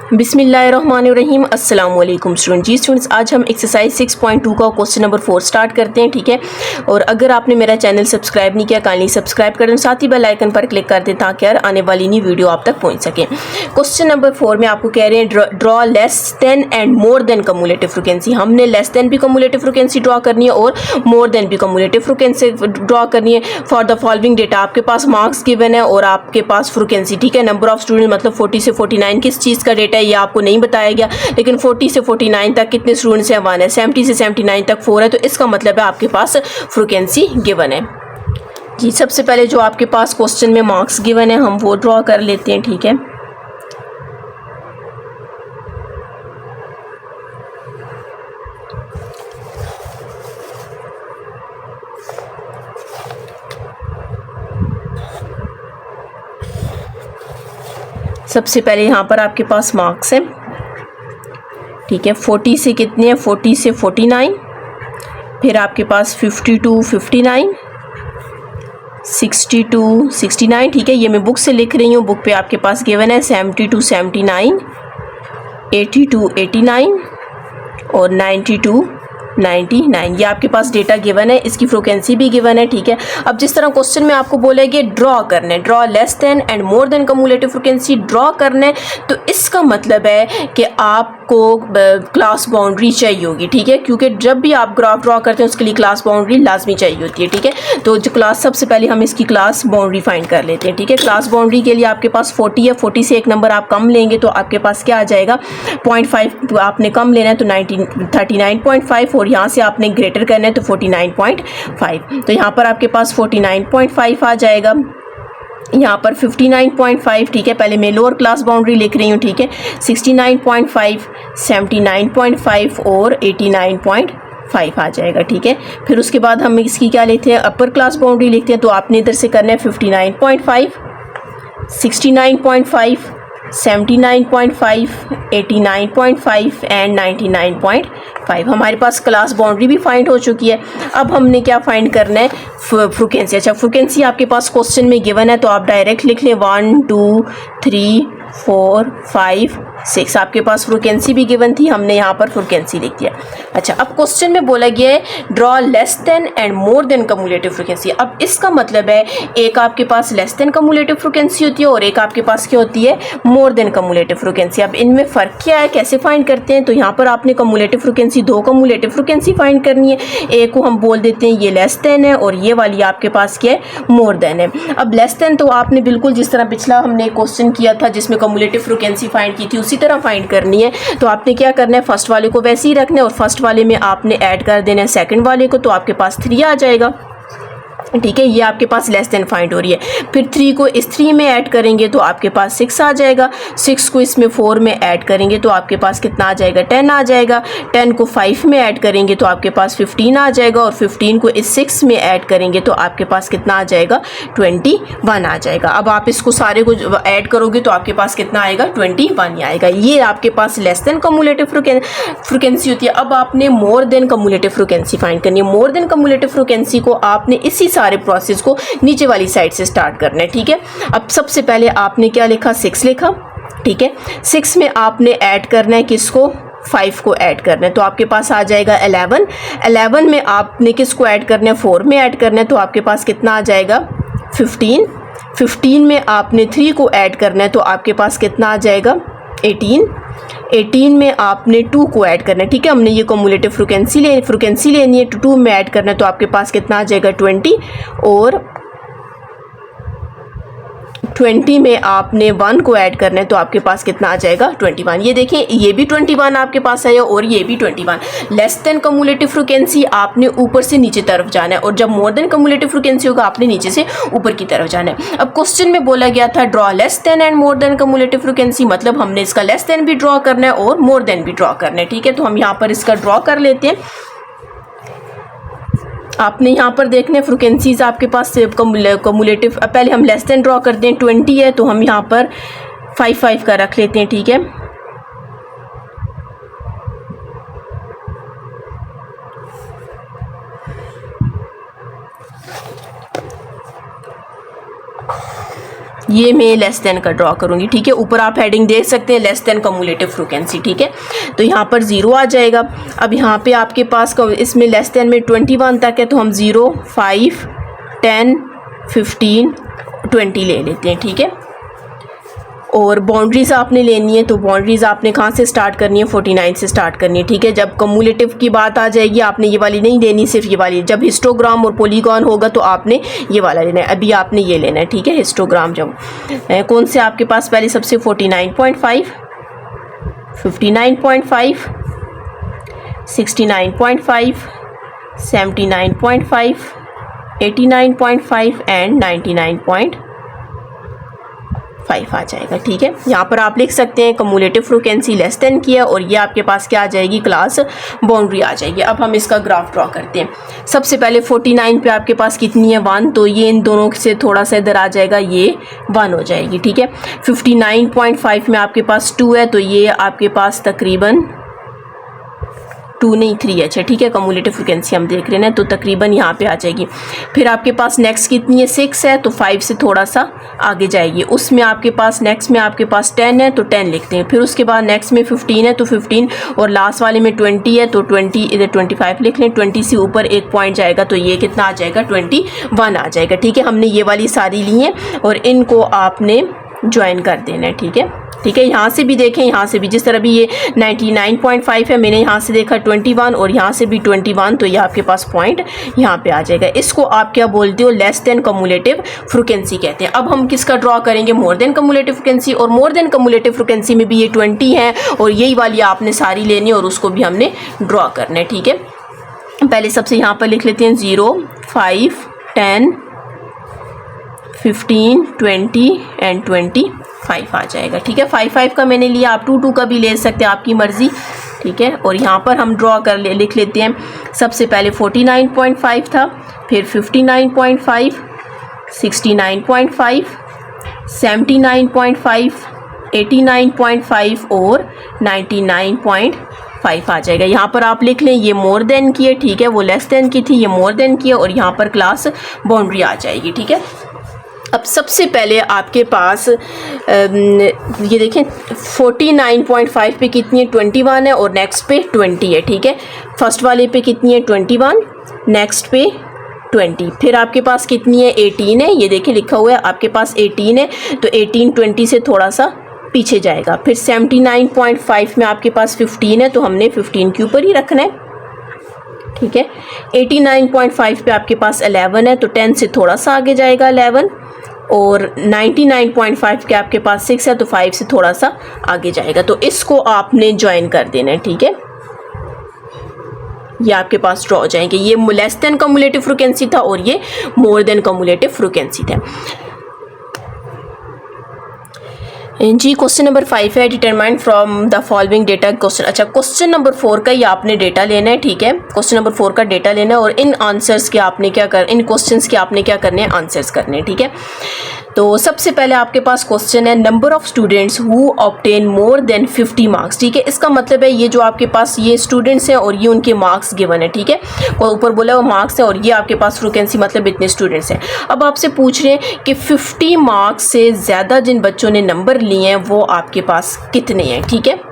बिस्मिल्लाहिर्रहमानिर्रहीम अस्सलाम वालेकुम स्टूडेंट्स, आज हम एक्सरसाइज 6.2 का क्वेश्चन नंबर 4 स्टार्ट करते हैं। ठीक है, और अगर आपने मेरा चैनल सब्सक्राइब नहीं किया काइंडली सब्सक्राइब कर दें, साथ ही बेल आइकन पर क्लिक कर दें ताकि हर आने वाली नई वीडियो आप तक पहुंच सके। क्वेश्चन नंबर 4 में आपको कह रहे हैं draw less than and more than cumulative frequency. हमने लेस देन भी कम्युलेटिव फ्रिक्वेंसी ड्रॉ करनी है और मोर देन भी कम्युलेटिव फ्रिक्वेंसी ड्रॉ करनी है। फॉर द फॉलोइंग डेटा आपके पास मार्क्स गिवन है और आपके पास फ्रिक्वेंसी। ठीक है, नंबर ऑफ स्टूडेंट मतलब 40 से 49 किस चीज़ का डेटा है ये आपको नहीं बताया गया, लेकिन 40 से 49 तक कितने स्टूडेंट्स हैं 1 है, 70 से 79 तक 4 है, तो इसका मतलब है आपके पास फ्रिक्वेंसी गिवन है। जी, सबसे पहले जो आपके पास क्वेश्चन में मार्क्स गिवन है हम वो ड्रॉ कर लेते हैं। ठीक है, सबसे पहले यहाँ पर आपके पास मार्क्स है। ठीक है, 40 से कितने हैं, 40 से 49, फिर आपके पास 52, 59, 62, 69। ठीक है, ये मैं बुक से लिख रही हूँ, बुक पे आपके पास गिवन है 72, 79, 82, 89 और 92, 99। ये आपके पास डेटा गिवन है, इसकी फ्रिक्वेंसी भी गिवन है। ठीक है, अब जिस तरह क्वेश्चन में आपको बोलेंगे ड्रॉ करना है, draw less than and more than cumulative frequency draw करना है, तो इसका मतलब है कि आपको क्लास बाउंड्री चाहिए होगी। ठीक है, क्योंकि जब भी आप ग्राफ ड्रॉ करते हैं उसके लिए क्लास बाउंड्री लाजमी चाहिए होती है। ठीक है, तो जो क्लास सबसे पहले हम इसकी क्लास बाउंड्री फाइंड कर लेते हैं। ठीक है, क्लास बाउंड्री के लिए आपके पास 40 है, 40 से एक नंबर आप कम लेंगे तो आपके पास क्या आ जाएगा, 0.5 आपने कम लेना है तो 39.5, और यहाँ से आपने ग्रेटर करना है तो 49.5, तो यहाँ पर आपके पास 49.5 आ जाएगा। यहाँ पर 59.5। ठीक है, पहले मैं लोअर क्लास बाउंड्री लिख रही हूँ। ठीक है, 69.5, 79.5 और 89.5 आ जाएगा। ठीक है, फिर उसके बाद हम इसकी क्या लेते हैं, अपर क्लास बाउंड्री लिखते हैं, तो आपने इधर से करना है 59.5, 69.5, 79.5, 89.5 एंड 99.5। हमारे पास क्लास बाउंड्री भी फाइंड हो चुकी है। अब हमने क्या फाइंड करना है, फ्रिक्वेंसी। अच्छा, फ्रिक्वेंसी आपके पास क्वेश्चन में गिवन है तो आप डायरेक्ट लिख लें 1 2 3 4 5 6। आपके पास फ्रिक्वेंसी भी गिवन थी, हमने यहाँ पर फ्रिक्वेंसी लिख दिया। अच्छा, अब क्वेश्चन में बोला गया है draw less than and more than cumulative frequency. अब इसका मतलब है एक आपके पास लेस देन कम्युलेटिव फ्रिक्वेंसी होती है और एक आपके पास क्या होती है, मोर देन कम्युलेटिव फ्रिक्वेंसी। अब इनमें फ़र्क क्या है, कैसे फाइंड करते हैं, तो यहाँ पर आपने कम्युलेटिव फ्रिक्वेंसी, दो कम्युलेटिव फ्रिक्वेंसी फाइंड करनी है। एक को हम बोल देते हैं ये लेस देन है और ये वाली आपके पास क्या है, मोर देन है। अब लेस देन तो आपने बिल्कुल जिस तरह पिछला हमने क्वेश्चन किया था जिसमें कम्युलेटिव फ्रिक्वेंसी फाइंड की थी उसी तरह फाइंड करनी है। तो आपने क्या करना है, फर्स्ट वाले को वैसे ही रखना है और फर्स्ट वाले में आपने ऐड कर देना है सेकंड वाले को, तो आपके पास 3 आ जाएगा। ठीक है, ये आपके पास लेस देन फाइंड हो रही है। फिर 3 को इस 3 में ऐड करेंगे तो आपके पास 6 आ जाएगा। 6 को इसमें 4 में ऐड करेंगे तो आपके पास कितना आ जाएगा, 10 आ जाएगा। 10 को 5 में ऐड करेंगे तो आपके पास 15 आ जाएगा और 15 को इस 6 में ऐड करेंगे तो आपके पास कितना आ जाएगा, 21 आ जाएगा। अब आप इसको सारे को ऐड करोगे तो आपके पास कितना आएगा, 21 ही आएगा। ये आपके पास लेस देन कम्युलेटिव फ्रिक्वेंसी होती है। अब आपने more than cumulative frequency find करनी है। मोर देन कम्युलेटिव फ्रिक्वेंसी को आपने इसी सारे प्रोसेस को नीचे वाली साइड से स्टार्ट करना है। ठीक है, अब सबसे पहले आपने क्या लिखा, 6 लिखा। ठीक है, 6 में आपने ऐड करना है किसको, 5 को ऐड करना है तो आपके पास आ जाएगा 11। 11 में आपने किसको ऐड करना है, 4 में ऐड करना है तो आपके पास कितना आ जाएगा, 15। 15 में आपने 3 को ऐड करना है तो आपके पास कितना आ जाएगा, 18। 18 में आपने 2 को ऐड करना है। ठीक है, हमने ये कम्युलेटिव फ्रिक्वेंसी लेनी है, 2 में ऐड करना है तो आपके पास कितना आ जाएगा, 20। और 20 में आपने 1 को ऐड करना है तो आपके पास कितना आ जाएगा, 21। ये देखें, ये भी 21 आपके पास आया और ये भी 21। लेस देन कम्युलेटिव फ्रिक्वेंसी आपने ऊपर से नीचे तरफ जाना है और जब मोर देन कम्युलेटिव फ्रिक्वेंसी होगा आपने नीचे से ऊपर की तरफ जाना है। अब क्वेश्चन में बोला गया था draw less than and more than cumulative frequency, मतलब हमने इसका लेस देन भी ड्रॉ करना है और मोर देन भी ड्रॉ करना है। ठीक है, तो हम यहाँ पर इसका ड्रॉ कर लेते हैं। आपने यहाँ पर देखने फ्रिक्वेंसीज आपके पास कम्युलेटिव, पहले हम लेस देन ड्रॉ करते हैं। 20 है तो हम यहाँ पर 5 का रख लेते हैं। ठीक है, ये मैं लेस देन का ड्रॉ करूँगी, ठीक है। ऊपर आप हेडिंग देख सकते हैं लेस देन कम्युलेटिव फ्रीक्वेंसी, ठीक है। तो यहाँ पर 0 आ जाएगा। अब यहाँ पे आपके पास इसमें लेस देन में 21 तक है, तो हम 0, 5, 10, 15, 20 ले लेते हैं, ठीक है। और बाउंड्रीज आपने लेनी है, तो बाउंड्रीज आपने कहाँ से स्टार्ट करनी है, 49 से स्टार्ट करनी है, ठीक है। जब कम्युलेटिव की बात आ जाएगी आपने ये वाली नहीं लेनी, सिर्फ ये वाली। जब हिस्टोग्राम और पॉलीगॉन होगा तो आपने ये वाला लेना है, अभी आपने ये लेना है, ठीक है। हिस्टोग्राम जब कौन से आपके पास पहले सबसे 49.5, 59.5, 69.5, 79.5, 89.5 एंड 99.5 आ जाएगा, ठीक है। यहाँ पर आप लिख सकते हैं कम्युलेटिव फ्रीक्वेंसी लेस देन की है, और ये आपके पास क्या आ जाएगी, क्लास बाउंड्री आ जाएगी। अब हम इसका ग्राफ ड्रॉ करते हैं। सबसे पहले 49 पे आपके पास कितनी है, 1, तो ये इन दोनों से थोड़ा सा इधर आ जाएगा, ये 1 हो जाएगी, ठीक है। 59.5 में आपके पास 2 है, तो ये आपके पास तकरीबन 2 नहीं 3 अच्छा, ठीक है। कम्युलेटिव फ्रीक्वेंसी हम देख रहे हैं, तो तकरीबन यहाँ पे आ जाएगी। फिर आपके पास नेक्स्ट कितनी है, 6 है, तो 5 से थोड़ा सा आगे जाएगी। उसमें आपके पास नेक्स्ट में आपके पास 10 है, तो 10 लिखते हैं। फिर उसके बाद नेक्स्ट में 15 है, तो 15, और लास्ट वाले में 20 है, तो 20, इधर 25 लिख लें। 20 से ऊपर एक पॉइंट जाएगा, तो ये कितना आ जाएगा, 21 आ जाएगा, ठीक है। हमने ये वाली सारी ली हैं और इनको आपने ज्वाइन कर देना है, ठीक है। ठीक है, यहाँ से भी देखें, यहाँ से भी, जिस तरह भी ये 99.5 है, मैंने यहाँ से देखा 21 और यहाँ से भी 21, तो ये आपके पास पॉइंट यहाँ पे आ जाएगा। इसको आप क्या बोलते हो, लेस देन कम्युलेटिव फ्रीक्वेंसी कहते हैं। अब हम किसका ड्रॉ करेंगे, मोर देन कम्युलेटिव फ्रीक्वेंसी, और मोर देन कम्युलेटिव फ्रीक्वेंसी में भी ये 20 है, और यही वाली आपने सारी लेनी है और उसको भी हमने ड्रॉ करना है, ठीक है। पहले सबसे यहाँ पर लिख लेते हैं 0, 5, 10, 15, 20 एंड 25 आ जाएगा, ठीक है। 5 का मैंने लिया, आप 2 का भी ले सकते हैं, आपकी मर्ज़ी, ठीक है। और यहाँ पर हम ड्रॉ कर लिख लेते हैं। सबसे पहले 49.5 था, फिर 59.5, 69.5, 79.5, 89.5 और 99.5 आ जाएगा। यहाँ पर आप लिख लें, ये मोर देन की है, ठीक है, वो लेस देन की थी, ये मोर देन की है, और यहाँ पर क्लास बाउंड्री आ जाएगी, ठीक है। अब सबसे पहले आपके पास ये देखें 49.5 पे कितनी है, 21 है, और नेक्स्ट पे 20 है, ठीक है। फर्स्ट वाले पे कितनी है, 21, नेक्स्ट पे 20, फिर आपके पास कितनी है, 18 है, ये देखें लिखा हुआ है आपके पास 18 है, तो 18 20 से थोड़ा सा पीछे जाएगा। फिर 79.5 में आपके पास 15 है, तो हमने 15 के ऊपर ही रखना है, ठीक है। 89.5 पे आपके पास 11 है, तो 10 से थोड़ा सा आगे जाएगा 11, और 99.5 के आपके पास 6 है, तो 5 से थोड़ा सा आगे जाएगा। तो इसको आपने ज्वाइन कर देना है, ठीक है। ये आपके पास ड्रॉ हो जाएंगे। ये लेस देन कम्युलेटिव फ्रीक्वेंसी था और ये मोर देन कम्युलेटिव फ्रीक्वेंसी था जी। क्वेश्चन नंबर 5 है, determine from the following data question. अच्छा, क्वेश्चन नंबर 4 का ही आपने डेटा लेना है, ठीक है। क्वेश्चन नंबर 4 का डेटा लेना है, और इन आंसर्स के आपने क्या कर इन क्वेश्चंस के आपने क्या करने हैं, आंसर्स करने हैं, ठीक है। तो सबसे पहले आपके पास क्वेश्चन है, number of students who obtain more than 50 marks, ठीक है। इसका मतलब है ये जो आपके पास ये स्टूडेंट्स हैं और ये उनके मार्क्स गिवन है, ठीक है। और ऊपर बोला वो मार्क्स है, और ये आपके पास फ्रीक्वेंसी मतलब इतने स्टूडेंट्स हैं। अब आपसे पूछ रहे हैं कि 50 मार्क्स से ज़्यादा जिन बच्चों ने नंबर लिए हैं वो आपके पास कितने हैं, ठीक है।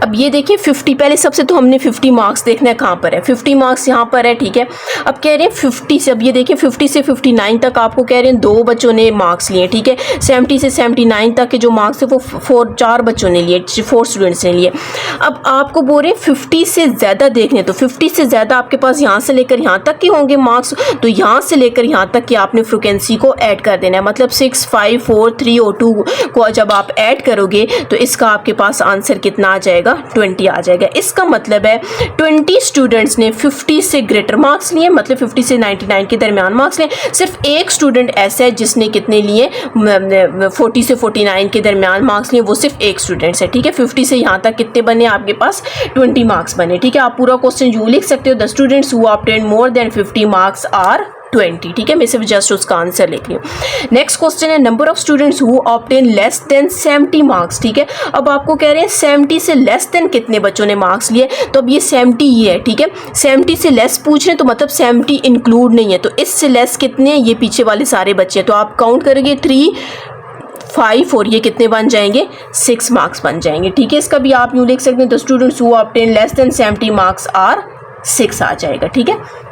अब ये देखिए 50, पहले सबसे तो हमने 50 मार्क्स देखना है कहाँ पर है, 50 मार्क्स यहाँ पर है, ठीक है। अब कह रहे हैं 50 से, अब ये देखिए 50 से 59 तक आपको कह रहे हैं 2 बच्चों ने मार्क्स लिए, ठीक है। 70 से 79 तक के जो मार्क्स है वो 4 बच्चों ने लिए, 4 स्टूडेंट्स ने लिए। अब आपको बोल रहे हैं 50 से ज़्यादा देखने, तो 50 से ज़्यादा आपके पास यहाँ से लेकर यहाँ तक के होंगे मार्क्स, तो यहाँ से लेकर यहाँ तक की आपने फ्रिक्वेंसी को ऐड कर देना है। मतलब 6, 5, 4, 3 और 2 को जब आप ऐड करोगे तो इसका आपके पास आंसर कितना आ जाएगा, 20 आ जाएगा। इसका मतलब है 20 स्टूडेंट्स ने 50 से ग्रेटर मार्क्स लिए, मतलब 50 से 99 के दरमियान मार्क्स लिए। सिर्फ एक स्टूडेंट ऐसा है जिसने कितने लिए, 40 से 49 के दरमियान मार्क्स लिए, वो सिर्फ एक स्टूडेंट्स है, ठीक है। 50 से यहाँ तक कितने बने आपके पास, 20 मार्क्स बने, ठीक है। आप पूरा क्वेश्चन यूँ लिख सकते हो, the students who obtain more than 50 marks are 20, ठीक है। मैं सिर्फ जस्ट उसका आंसर लिख रही हूँ। नेक्स्ट क्वेश्चन है number of students who obtain less than 70 marks, ठीक है। अब आपको कह रहे हैं 70 से लेस देन कितने बच्चों ने मार्क्स लिए, तो अब ये 70 ही है, ठीक है। 70 से लेस पूछ रहे हैं तो मतलब 70 इंक्लूड नहीं है, तो इससे लेस कितने हैं, ये पीछे वाले सारे बच्चे हैं, तो आप काउंट करेंगे 3, 5 और ये कितने बन जाएंगे, 6 मार्क्स बन जाएंगे, ठीक है। इसका भी आप यूँ लिख सकते हैं the students who obtain less than 70 marks are 6 आ जाएगा, ठीक है।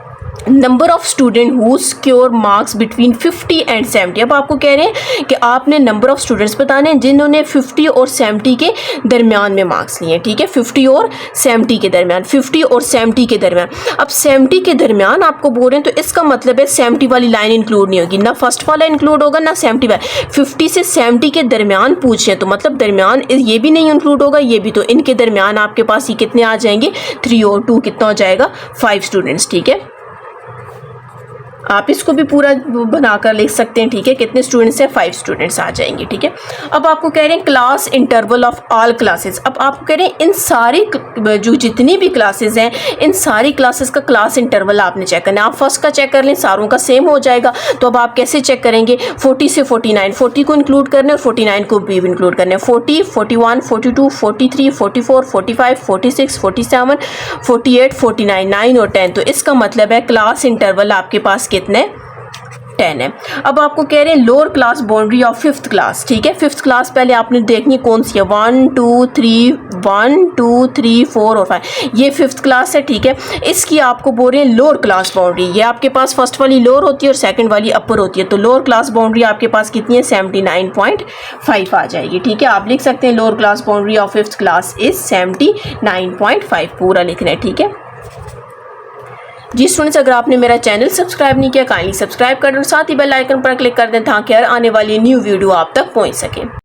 Number of student who score marks between 50 and 70, अब आपको कह रहे हैं कि आपने नंबर ऑफ स्टूडेंट्स बताने हैं जिन्होंने 50 और 70 के दरमियान में मार्क्स लिए, ठीक है। 50 और 70 के दरमियान, 50 और 70 के दरमियान। अब 70 के दरमियान आपको बोल रहे हैं तो इसका मतलब है 70 वाली लाइन इंक्लूड नहीं होगी, ना फर्स्ट वाला इंक्लूड होगा ना 70 वाला। 50 से 70 के दरमियान पूछ रहे हैं तो मतलब दरमियान ये भी नहीं इंक्लूड होगा, ये भी, तो इनके दरमियान आपके पास ये कितने आ जाएंगे, 3 और 2 कितना हो जाएगा, 5 स्टूडेंट्स, ठीक है। आप इसको भी पूरा बनाकर लिख सकते हैं, ठीक है। कितने स्टूडेंट्स हैं, 5 स्टूडेंट्स आ जाएंगे, ठीक है। अब आपको कह रहे हैं class interval of all classes, अब आपको कह रहे हैं इन सारी जो जितनी भी क्लासेस हैं इन सारी क्लासेस का क्लास इंटरवल आपने चेक करना है। आप फर्स्ट का चेक कर लें, सारों का सेम हो जाएगा, तो अब आप कैसे चेक करेंगे, 40 से 49, 40 को इंक्लूड करना है और 49 को भी इंक्लूड करना है, 40, 41, 42, 43, 44, 45, 46, 47, 48, 49, 9 और 10, तो इसका मतलब है क्लास इंटरवल आपके पास कितने, 10 है। अब आपको कह रहे हैं lower class boundary of 5th class, ठीक है। 5th क्लास पहले आपने देखनी कौन सी है, 1 2 3 4 और 5, ये 5th क्लास है, ठीक है। इसकी आपको बोल रहे हैं लोअर क्लास बाउंड्री, ये आपके पास फर्स्ट वाली लोअर होती है और सेकंड वाली अपर होती है, तो लोअर क्लास बाउंड्री आपके पास कितनी है, 79.5 आ जाएगी, ठीक है। आप लिख सकते हैं lower class boundary of 5th class is 79.5, पूरा लिखना है, ठीक है जी। स्टूडेंट्स, अगर आपने मेरा चैनल सब्सक्राइब नहीं किया काइंडली सब्सक्राइब कर दें और साथ ही बेल आइकन पर क्लिक कर दें ताकि हर आने वाली न्यू वीडियो आप तक पहुंच सके।